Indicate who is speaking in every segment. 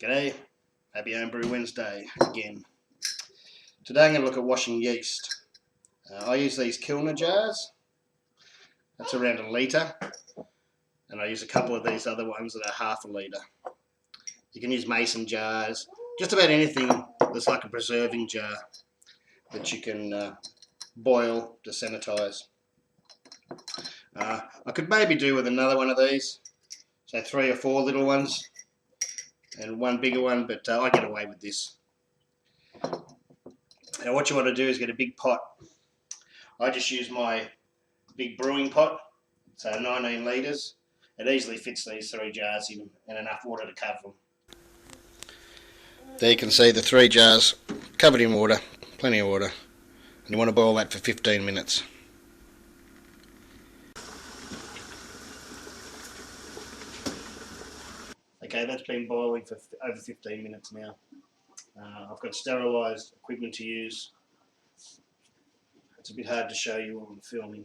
Speaker 1: G'day, happy Homebrew Wednesday again. Today I'm going to look at washing yeast. I use these Kilner jars, that's around 1 litre, and I use a couple of these other ones that are half a litre. You can use mason jars, just about anything that's like a preserving jar that you can boil to sanitise. I could maybe do with another one of these, so 3 or 4 little ones and one bigger one, but I get away with this. Now what you want to do is get a big pot. I just use my big brewing pot, so 19 litres. It easily fits these 3 jars in and enough water to cover them. There you can see the 3 jars covered in water, plenty of water. And you want to boil that for 15 minutes. Okay, that's been boiling for over 15 minutes now. I've got sterilised equipment to use. It's a bit hard to show you while I'm filming.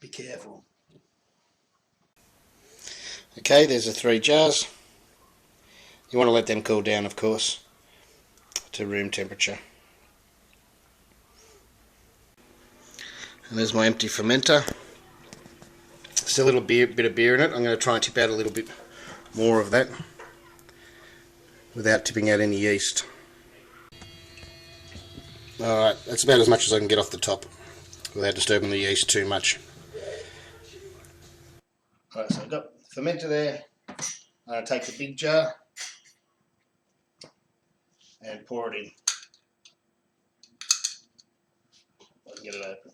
Speaker 1: Be careful. Okay, there's the 3 jars. You want to let them cool down, of course, to room temperature. And there's my empty fermenter. Still a little bit of beer in it. I'm going to try and tip out a little bit more of that without tipping out any yeast. Alright, that's about as much as I can get off the top without disturbing the yeast too much. Alright, so I've got the fermenter there. I'm going to take the big jar and pour it in. I can get it open.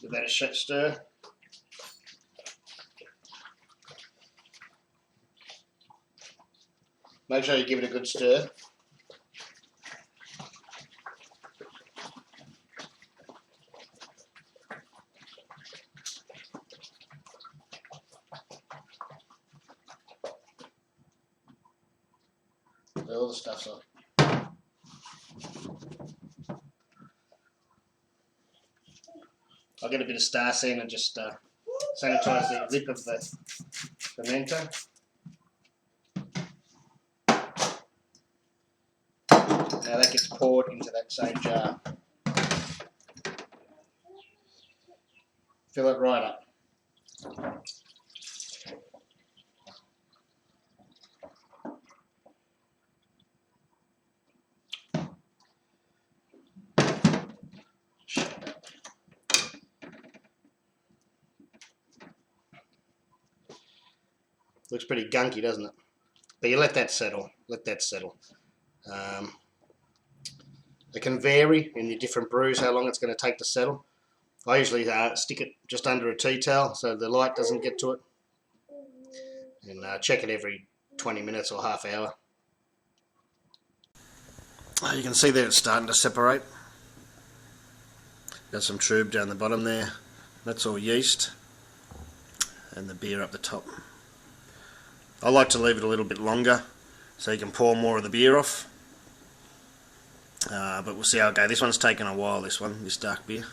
Speaker 1: Give that a stir. Make sure you give it a good stir. All the stuff's on. I'll get a bit of star sand and just sanitise the lip of the fermenter. Now that gets poured into that same jar. Fill it right up. Looks pretty gunky, doesn't it? But you let that settle. Let that settle. It can vary in your different brews how long it's going to take to settle. I usually stick it just under a tea towel so the light doesn't get to it. And check it every 20 minutes or half hour. You can see there it's starting to separate. Got some tube down the bottom there. That's all yeast. And the beer up the top. I like to leave it a little bit longer so you can pour more of the beer off. But we'll see how it goes. This one's taken a while, this dark beer.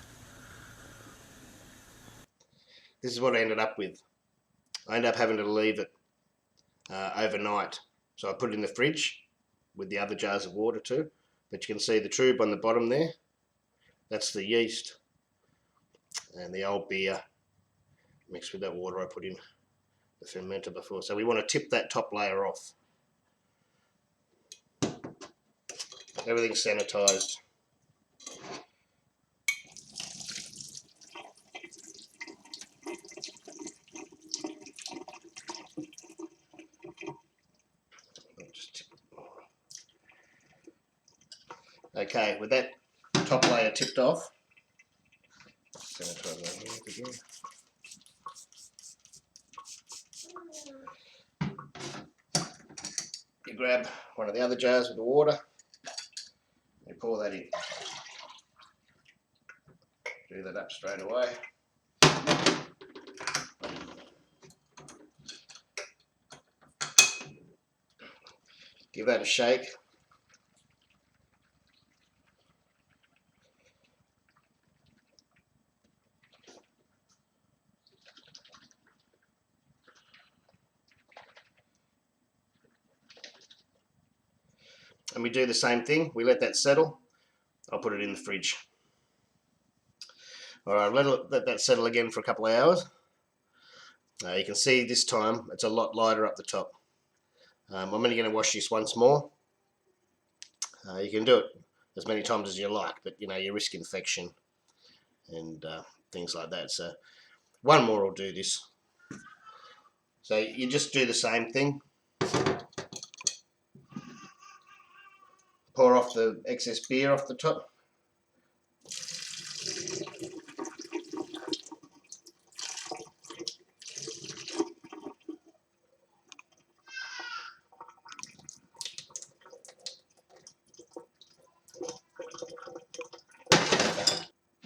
Speaker 1: This is what I ended up with. I ended up having to leave it overnight. So I put it in the fridge with the other jars of water too. But you can see the tube on the bottom there. That's the yeast. And the old beer mixed with that water I put in the fermenter before. So we want to tip that top layer off. Everything's sanitized. Okay, with that top layer tipped off, you grab one of the other jars with the water and pour that in. Do that up straight away. Give that a shake. And we do the same thing. We let that settle. I'll put it in the fridge. Alright, let that settle again for a couple of hours. You can see this time it's a lot lighter up the top. I'm only going to wash this once more. You can do it as many times as you like, but you know, you risk infection and things like that. So one more will do this. So you just do the same thing. Pour off the excess beer off the top.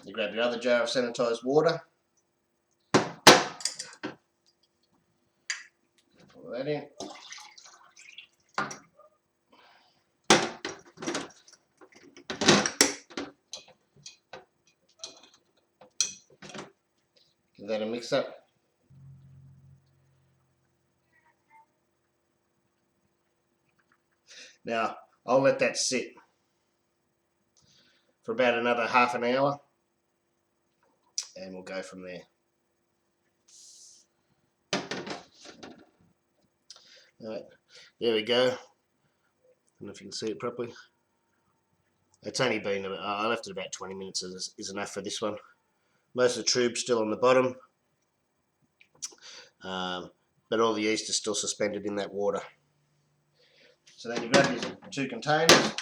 Speaker 1: You grab your other jar of sanitized water. Pour that in. Give that a mix up. Now, I'll let that sit for about another half an hour and we'll go from there. Alright, there we go. I don't know if you can see it properly. It's only been, I left it about 20 minutes is enough for this one. Most of the tube's still on the bottom, but all the yeast is still suspended in that water. So then you grab your two containers.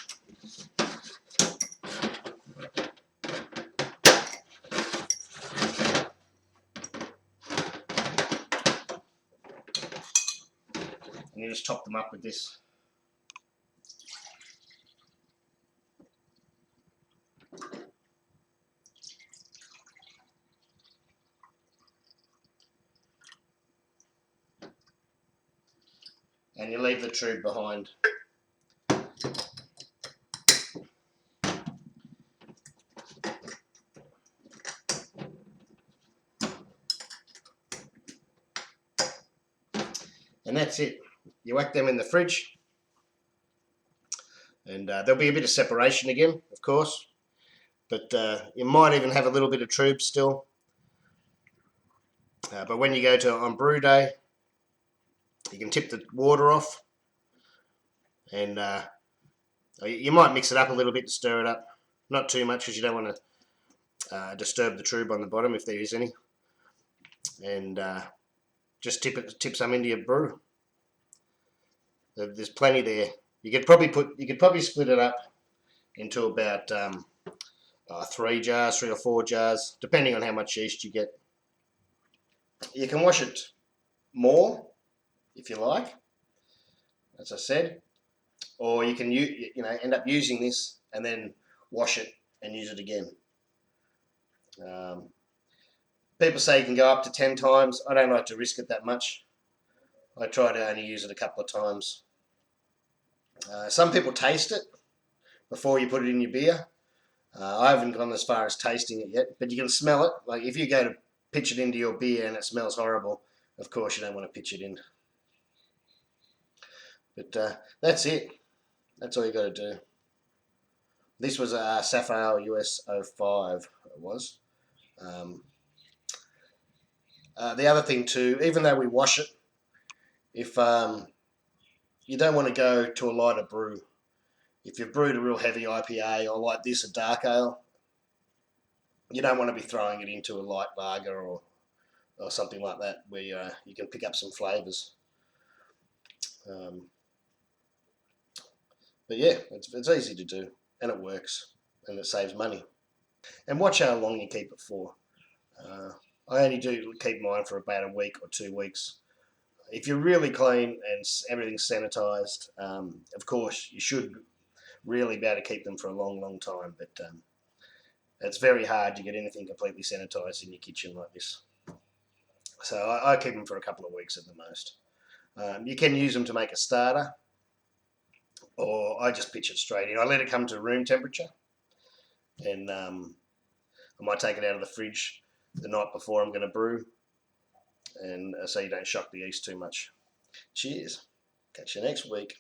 Speaker 1: And you just top them up with this. And you leave the tube behind. And that's it. You whack them in the fridge. And there'll be a bit of separation again, of course. But you might even have a little bit of tube still. But when you go on brew day, you can tip the water off. And you might mix it up a little bit to stir it up. Not too much because you don't want to disturb the tube on the bottom if there is any. And just tip some into your brew. There's plenty there. You could probably split it up into about 3 or 4 jars, depending on how much yeast you get. You can wash it more if you like, as I said, or you can end up using this and then wash it and use it again. People say you can go up to 10 times. I don't like to risk it that much. I try to only use it a couple of times. Some people taste it before you put it in your beer. I haven't gone as far as tasting it yet, but you can smell it. Like if you go to pitch it into your beer and it smells horrible, of course you don't want to pitch it in. But that's it. That's all you got to do. This was a Sapphire US 05. It was. Um, the other thing too, even though we wash it, if you don't want to go to a lighter brew, if you've brewed a real heavy IPA or like this, a dark ale, you don't want to be throwing it into a light lager or something like that where you can pick up some flavours. But yeah, it's easy to do and it works and it saves money. And watch how long you keep it for. I only do keep mine for about a week or 2 weeks. If you're really clean and everything's sanitised, of course you should really be able to keep them for a long, long time. But it's very hard to get anything completely sanitised in your kitchen like this. So I keep them for a couple of weeks at the most. You can use them to make a starter, or I just pitch it straight in. I let it come to room temperature, and I might take it out of the fridge the night before I'm going to brew, and so you don't shock the yeast too much. Cheers. Catch you next week.